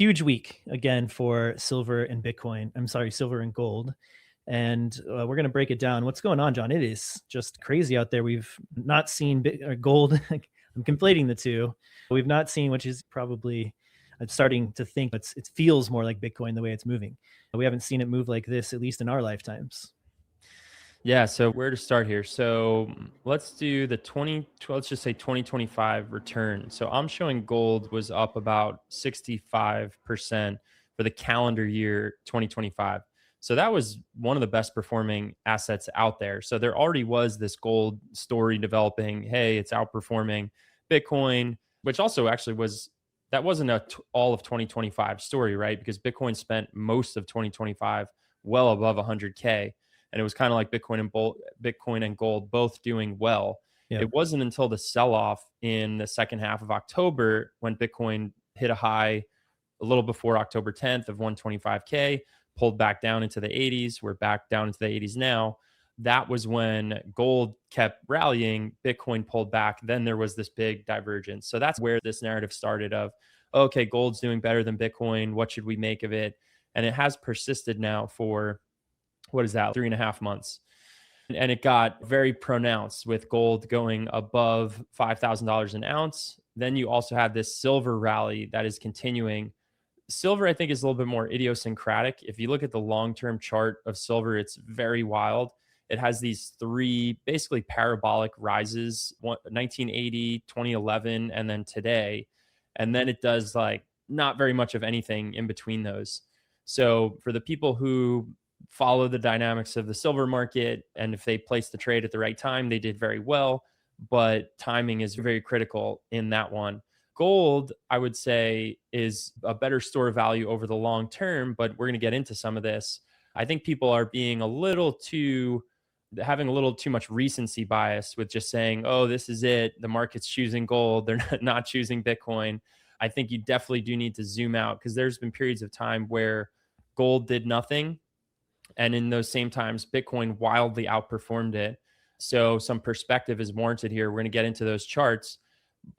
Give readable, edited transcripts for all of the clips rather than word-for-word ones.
huge week again for silver and Bitcoin. I'm sorry, silver and gold. And we're going to break it down. What's going on, John? It is just crazy out there. We've not seen gold. I'm conflating the two. We've not seen, which is probably, I'm starting to think it feels more like Bitcoin the way it's moving. We haven't seen it move like this, at least in our lifetimes. Yeah, so where to start here? So let's do the let's just say 2025 return. So I'm showing gold was up about 65% for the calendar year 2025. So that was one of the best performing assets out there. So there already was this gold story developing. Hey, it's outperforming Bitcoin, which also actually that wasn't all of 2025 story, right? Because Bitcoin spent most of 2025 well above 100K, and it was kind of like Bitcoin and gold both doing well. Yeah. It wasn't until the sell-off in the second half of October when Bitcoin hit a high a little before October 10th of 125K, pulled back down into the 80s. We're back down into the 80s now. That was when gold kept rallying, Bitcoin pulled back. Then there was this big divergence. So that's where this narrative started of, okay, gold's doing better than Bitcoin. What should we make of it? And it has persisted now for, what is that, 3.5 months. And it got very pronounced with gold going above $5,000 an ounce. Then you also have this silver rally that is continuing. Silver, I think, is a little bit more idiosyncratic. If you look at the long-term chart of silver, it's very wild. It has these three basically parabolic rises, 1980, 2011, and then today. And then it does like not very much of anything in between those. So for the people who follow the dynamics of the silver market, and if they place the trade at the right time, they did very well. But timing is very critical in that one. Gold, I would say, is a better store of value over the long term, but we're going to get into some of this. I think people are being having a little too much recency bias with just saying, oh, this is it. The market's choosing gold. They're not choosing Bitcoin. I think you definitely do need to zoom out, because there's been periods of time where gold did nothing. And in those same times, Bitcoin wildly outperformed it. So some perspective is warranted here. We're going to get into those charts.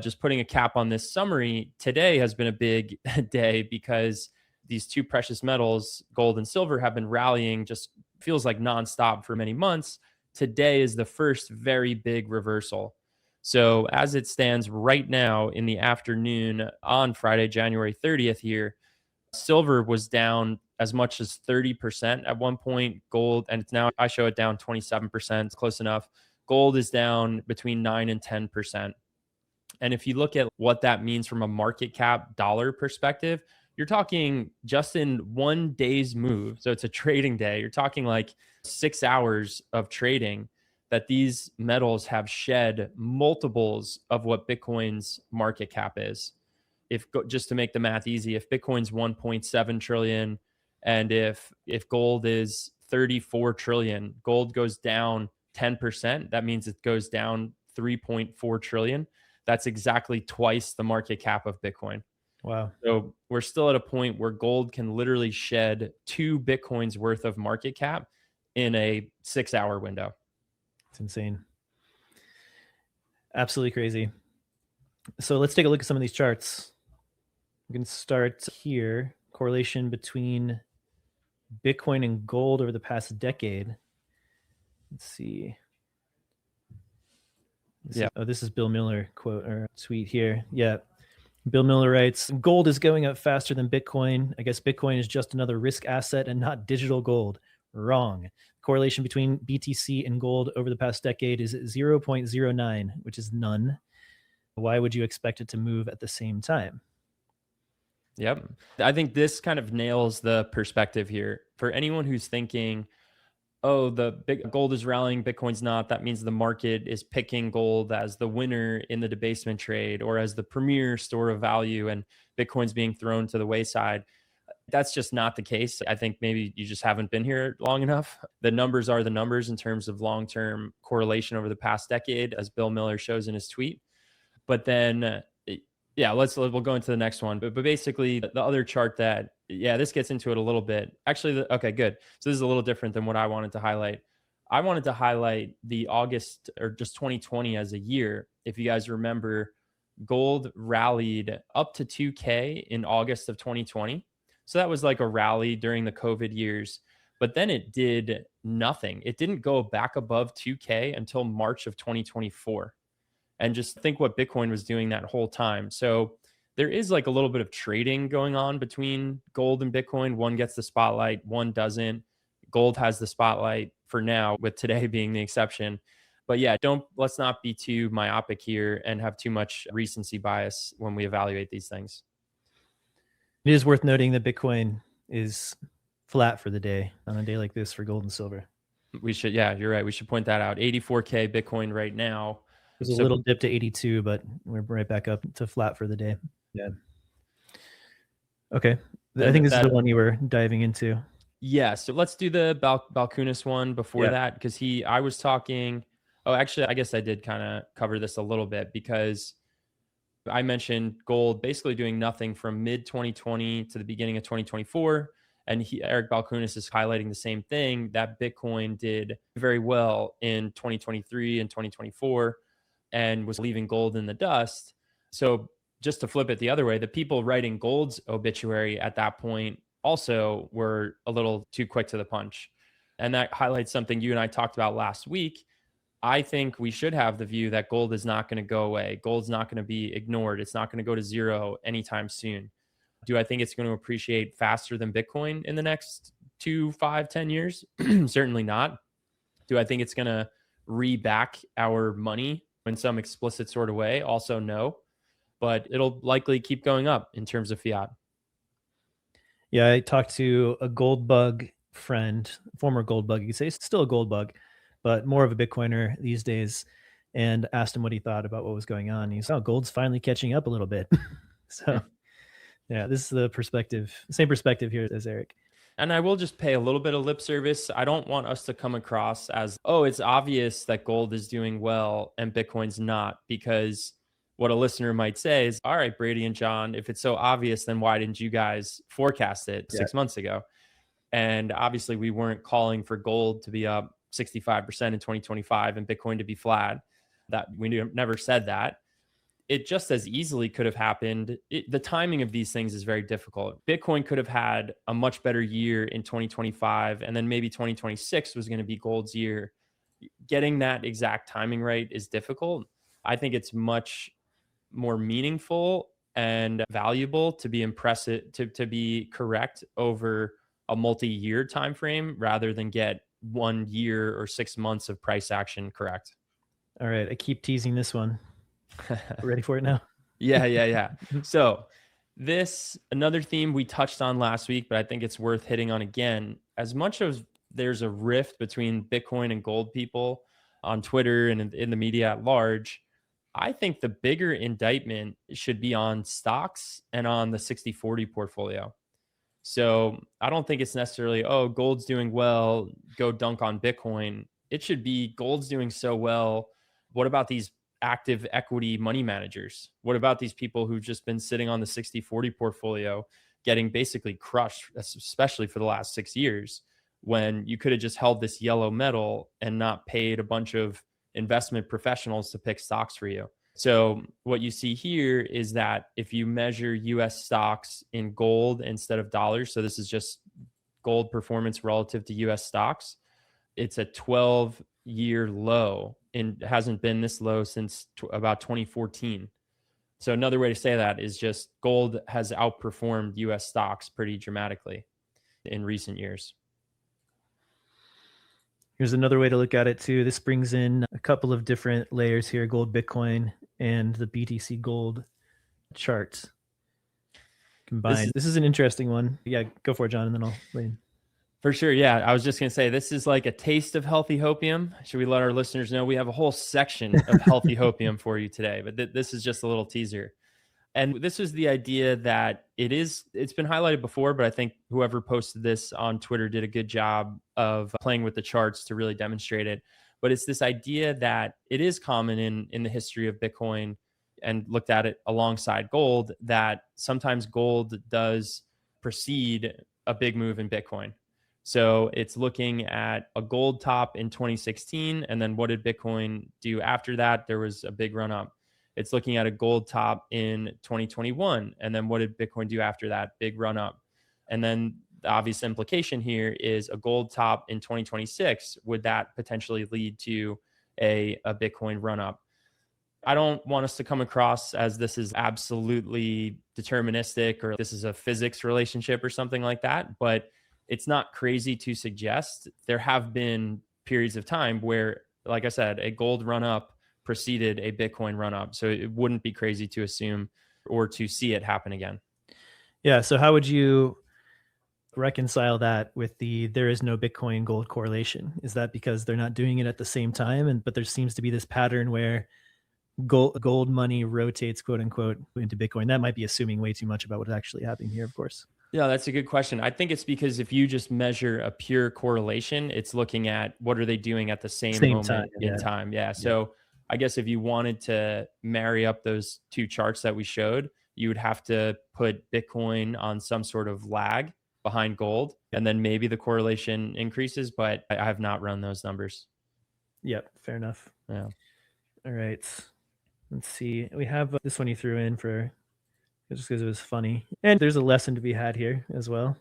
Just putting a cap on this summary, today has been a big day because these two precious metals, gold and silver, have been rallying, just feels like nonstop for many months. Today is the first very big reversal. So as it stands right now in the afternoon on Friday, January 30th here, silver was down as much as 30% at one point. Gold, and it's now, I show it down 27%. It's close enough. Gold is down between 9 and 10%. And if you look at what that means from a market cap dollar perspective, you're talking just in one day's move. So it's a trading day. You're talking like 6 hours of trading that these metals have shed multiples of what Bitcoin's market cap is. If, just to make the math easy, if Bitcoin's 1.7 trillion and if gold is 34 trillion, gold goes down 10%. That means it goes down 3.4 trillion. That's exactly twice the market cap of Bitcoin. Wow. So we're still at a point where gold can literally shed 2 Bitcoins worth of market cap in a 6-hour window. It's insane. Absolutely crazy. So let's take a look at some of these charts. We can start here. Correlation between Bitcoin and gold over the past decade. Let's see. This is Bill Miller quote or tweet here. Yeah. Bill Miller writes, gold is going up faster than Bitcoin. I guess Bitcoin is just another risk asset and not digital gold. Wrong. Correlation between BTC and gold over the past decade is 0.09, which is none. Why would you expect it to move at the same time? Yep. I think this kind of nails the perspective here. For anyone who's thinking, oh, the big gold is rallying, Bitcoin's not, that means the market is picking gold as the winner in the debasement trade or as the premier store of value and Bitcoin's being thrown to the wayside. That's just not the case. I think maybe you just haven't been here long enough. The numbers are the numbers in terms of long-term correlation over the past decade, as Bill Miller shows in his tweet. But then, yeah, we'll go into the next one. But basically, the other chart that, yeah, this gets into it a little bit. Actually, okay, good. So this is a little different than what I wanted to highlight. I wanted to highlight the August or just 2020 as a year. If you guys remember, gold rallied up to 2K in August of 2020. So that was like a rally during the COVID years, but then it did nothing. It didn't go back above 2K until March of 2024. And just think what Bitcoin was doing that whole time. So there is like a little bit of trading going on between gold and Bitcoin. One gets the spotlight, one doesn't. Gold has the spotlight for now, with today being the exception. But yeah, let's not be too myopic here and have too much recency bias when we evaluate these things. It is worth noting that Bitcoin is flat for the day on a day like this for gold and silver. We should, yeah, you're right. We should point that out. 84K Bitcoin right now. There's a little dip to 82, but we're right back up to flat for the day. Yeah. Okay. I think this is the one you were diving into. Yeah. So let's do the Balkunas one before that, because I was talking. Oh, actually, I guess I did kind of cover this a little bit, because I mentioned gold basically doing nothing from mid 2020 to the beginning of 2024. And Eric Balkunas is highlighting the same thing, that Bitcoin did very well in 2023 and 2024 and was leaving gold in the dust. So just to flip it the other way, the people writing gold's obituary at that point also were a little too quick to the punch. And that highlights something you and I talked about last week. I think we should have the view that gold is not going to go away. Gold's not going to be ignored. It's not going to go to zero anytime soon. Do I think it's going to appreciate faster than Bitcoin in the next 2, 5, 10 years? Certainly not. Do I think it's going to re-back our money in some explicit sort of way? Also, no. But it'll likely keep going up in terms of fiat. Yeah, I talked to a gold bug friend, former gold bug. You could say he's still a gold bug, but more of a Bitcoiner these days, and asked him what he thought about what was going on. He said, "Oh, gold's finally catching up a little bit." So, yeah, this is the perspective, same perspective here as Eric. And I will just pay a little bit of lip service. I don't want us to come across as, oh, it's obvious that gold is doing well and Bitcoin's not, because what a listener might say is, all right, Brady and John, if it's so obvious, then why didn't you guys forecast it 6 months ago? And obviously, we weren't calling for gold to be up 65% in 2025 and Bitcoin to be flat. That we never said that. It just as easily could have happened. The timing of these things is very difficult. Bitcoin could have had a much better year in 2025, and then maybe 2026 was going to be gold's year. Getting that exact timing right is difficult. I think it's much more meaningful and valuable to be impressive, to be correct over a multi-year time frame rather than get 1 year or 6 months of price action correct. All right, I keep teasing this one. Ready for it now? Yeah. So another theme we touched on last week, but I think it's worth hitting on again. As much as there's a rift between Bitcoin and gold people on Twitter and in the media at large, I think the bigger indictment should be on stocks and on the 60/40 portfolio. So I don't think it's necessarily, oh, gold's doing well, go dunk on Bitcoin. It should be gold's doing so well. What about these active equity money managers? What about these people who've just been sitting on the 60/40 portfolio getting basically crushed, especially for the last 6 years, when you could have just held this yellow metal and not paid a bunch of investment professionals to pick stocks for you? So what you see here is that if you measure US stocks in gold instead of dollars, so this is just gold performance relative to US stocks, it's a 12-year low and hasn't been this low since about 2014. So another way to say that is just gold has outperformed US stocks pretty dramatically in recent years. Here's another way to look at it too. This brings in a couple of different layers here: gold, Bitcoin, and the BTC gold chart combined. This is an interesting one. Yeah, go for it, John, and then I'll lay in. For sure. Yeah. I was just going to say, this is like a taste of healthy hopium. Should we let our listeners know we have a whole section of healthy hopium for you today, but this is just a little teaser. And this is the idea that it's been highlighted before, but I think whoever posted this on Twitter did a good job of playing with the charts to really demonstrate it. But it's this idea that it is common in the history of Bitcoin, and looked at it alongside gold, that sometimes gold does precede a big move in Bitcoin. So it's looking at a gold top in 2016, and then what did Bitcoin do after that? There was a big run up. It's looking at a gold top in 2021. And then what did Bitcoin do after that? Big run up. And then the obvious implication here is a gold top in 2026. Would that potentially lead to a Bitcoin run up? I don't want us to come across as this is absolutely deterministic or this is a physics relationship or something like that, but it's not crazy to suggest. There have been periods of time where, like I said, a gold run up preceded a Bitcoin run up. So it wouldn't be crazy to assume or to see it happen again. Yeah. So how would you reconcile that with the there is no Bitcoin gold correlation? Is that because they're not doing it at the same time? And but there seems to be this pattern where gold money rotates, quote unquote, into Bitcoin. That might be assuming way too much about what's actually happening here, of course. Yeah, that's a good question. I think it's because if you just measure a pure correlation, it's looking at what are they doing at the same Same time. moment in Yeah. time. Yeah. Yeah. So I guess if you wanted to marry up those two charts that we showed, you would have to put Bitcoin on some sort of lag behind gold, and then maybe the correlation increases, but I have not run those numbers. Yep. Fair enough. Yeah. All right. Let's see. We have this one you threw in for just because it was funny. And there's a lesson to be had here as well.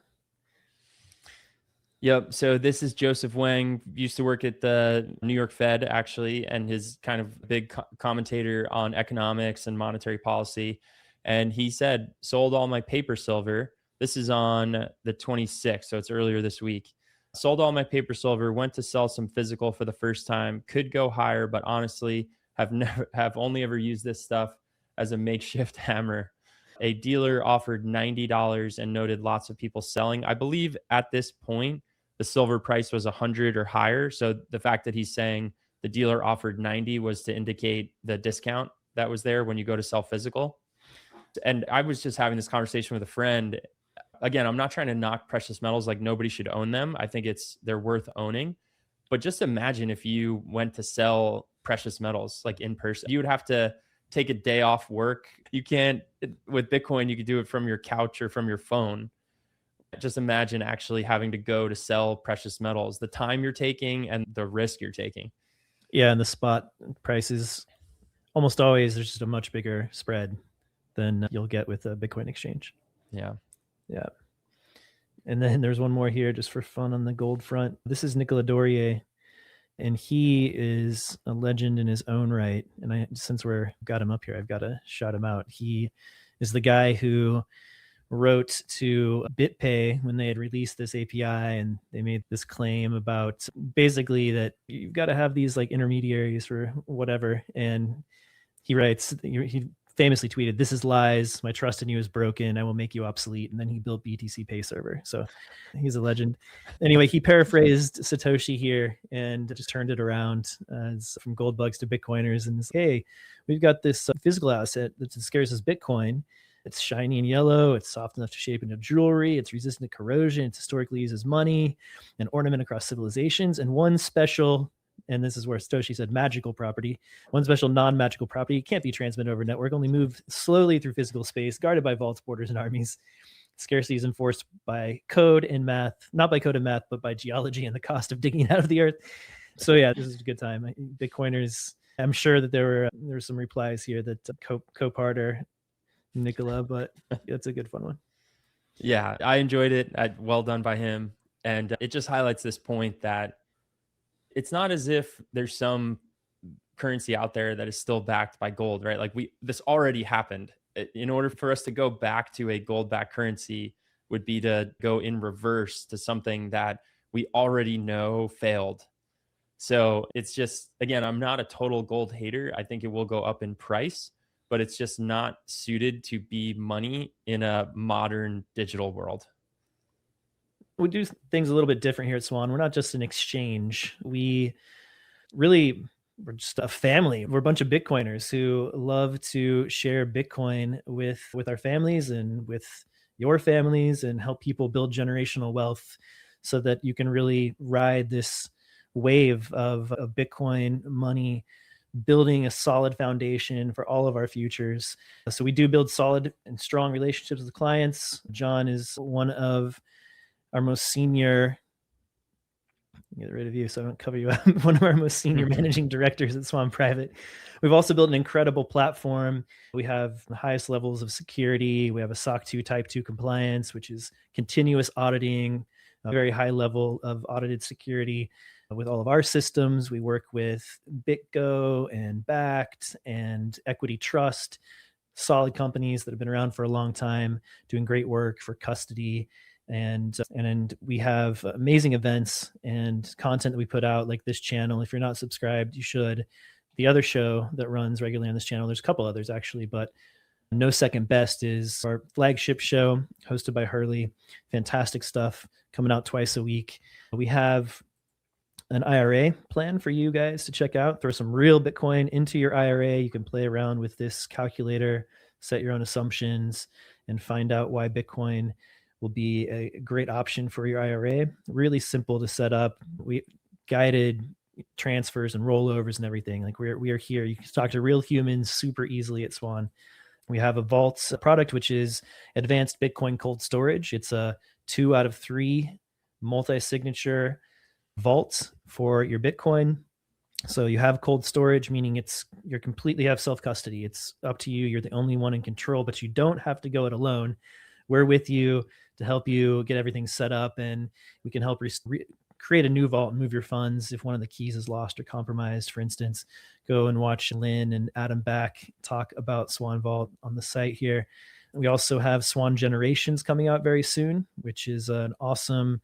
Yep. So this is Joseph Wang, used to work at the New York Fed, actually, and his kind of big commentator on economics and monetary policy. And he said, sold all my paper silver. This is on the 26th. So it's earlier this week. Sold all my paper silver, went to sell some physical for the first time, could go higher, but honestly, have only ever used this stuff as a makeshift hammer. A dealer offered $90 and noted lots of people selling. I believe at this point, the silver price was 100 or higher. So the fact that he's saying the dealer offered 90 was to indicate the discount that was there when you go to sell physical. And I was just having this conversation with a friend. Again, I'm not trying to knock precious metals, like nobody should own them. I think they're worth owning. But just imagine if you went to sell precious metals like in person. You would have to take a day off work. You can't, with Bitcoin, you could do it from your couch or from your phone. Just imagine actually having to go to sell precious metals, the time you're taking and the risk you're taking. Yeah, and the spot prices almost always there's just a much bigger spread than you'll get with a Bitcoin exchange. Yeah. Yeah. And then there's one more here just for fun on the gold front. This is Nicolas Dorier, and he is a legend in his own right. And since we're got him up here, I've got to shout him out. He is the guy who wrote to BitPay when they had released this API, and they made this claim about basically that you've got to have these like intermediaries for whatever. And he writes, he famously tweeted, "This is lies. My trust in you is broken. I will make you obsolete." And then he built BTC Pay Server. So he's a legend. Anyway, he paraphrased Satoshi here and just turned it around as from gold bugs to Bitcoiners. And hey, we've got this physical asset that's as scarce as Bitcoin. It's shiny and yellow. It's soft enough to shape into jewelry. It's resistant to corrosion. It's historically used as money, an ornament across civilizations. And one special, and this is where Satoshi said magical property, one special non-magical property can't be transmitted over network, only move slowly through physical space, guarded by vaults, borders, and armies. Scarcity is enforced by code and math, not by code and math, but by geology and the cost of digging out of the earth. So yeah, this is a good time. Bitcoiners, I'm sure that there were some replies here that Copart or Nicola, but it's a good fun one. Yeah, I enjoyed it. Well done by him. And it just highlights this point that it's not as if there's some currency out there that is still backed by gold, right? Like this already happened. In order for us to go back to a gold backed currency would be to go in reverse to something that we already know failed. So it's just, again, I'm not a total gold hater. I think it will go up in price, but it's just not suited to be money in a modern digital world. We do things a little bit different here at Swan. We're not just an exchange. We're just a family. We're a bunch of Bitcoiners who love to share Bitcoin with our families and with your families and help people build generational wealth so that you can really ride this wave of Bitcoin money, building a solid foundation for all of our futures. So we do build solid and strong relationships with clients. John is one of our most senior get rid of you so I don't cover you up. One of our most senior managing directors at Swan Private. We've also built an incredible platform. We have the highest levels of security. We have a SOC 2 Type 2 compliance, which is continuous auditing, a very high level of audited security with all of our systems. We work with BitGo and Bakkt and Equity Trust, solid companies that have been around for a long time, doing great work for custody. And we have amazing events and content that we put out, like this channel. If you're not subscribed, you should. The other show that runs regularly on this channel, there's a couple others actually, but No Second Best is our flagship show hosted by Hurley. Fantastic stuff coming out twice a week. We have an IRA plan for you guys to check out. Throw some real Bitcoin into your IRA. You can play around with this calculator, set your own assumptions, and find out why Bitcoin will be a great option for your IRA. Really simple to set up. We guided transfers and rollovers and everything. Like we are here. You can talk to real humans super easily at Swan. We have a Vault product, which is advanced Bitcoin cold storage. It's a 2 out of 3 multi-signature vault for your Bitcoin. So you have cold storage, meaning you're completely have self-custody. It's up to you. You're the only one in control, but you don't have to go it alone. We're with you to help you get everything set up, and we can help create a new vault and move your funds if one of the keys is lost or compromised. For instance, go and watch Lynn and Adam Back talk about Swan Vault on the site here. We also have Swan Generations coming out very soon, which is an awesome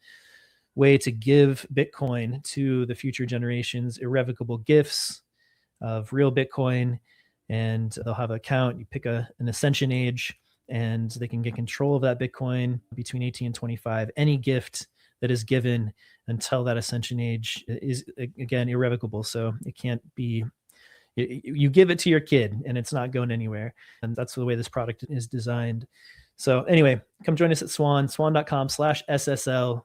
way to give Bitcoin to the future generations, irrevocable gifts of real Bitcoin, and they'll have an account. You pick an ascension age, and they can get control of that Bitcoin between 18 and 25. Any gift that is given until that ascension age is, again, irrevocable. So it can't be, you give it to your kid and it's not going anywhere. And that's the way this product is designed. So anyway, come join us at Swan, swan.com/SSL.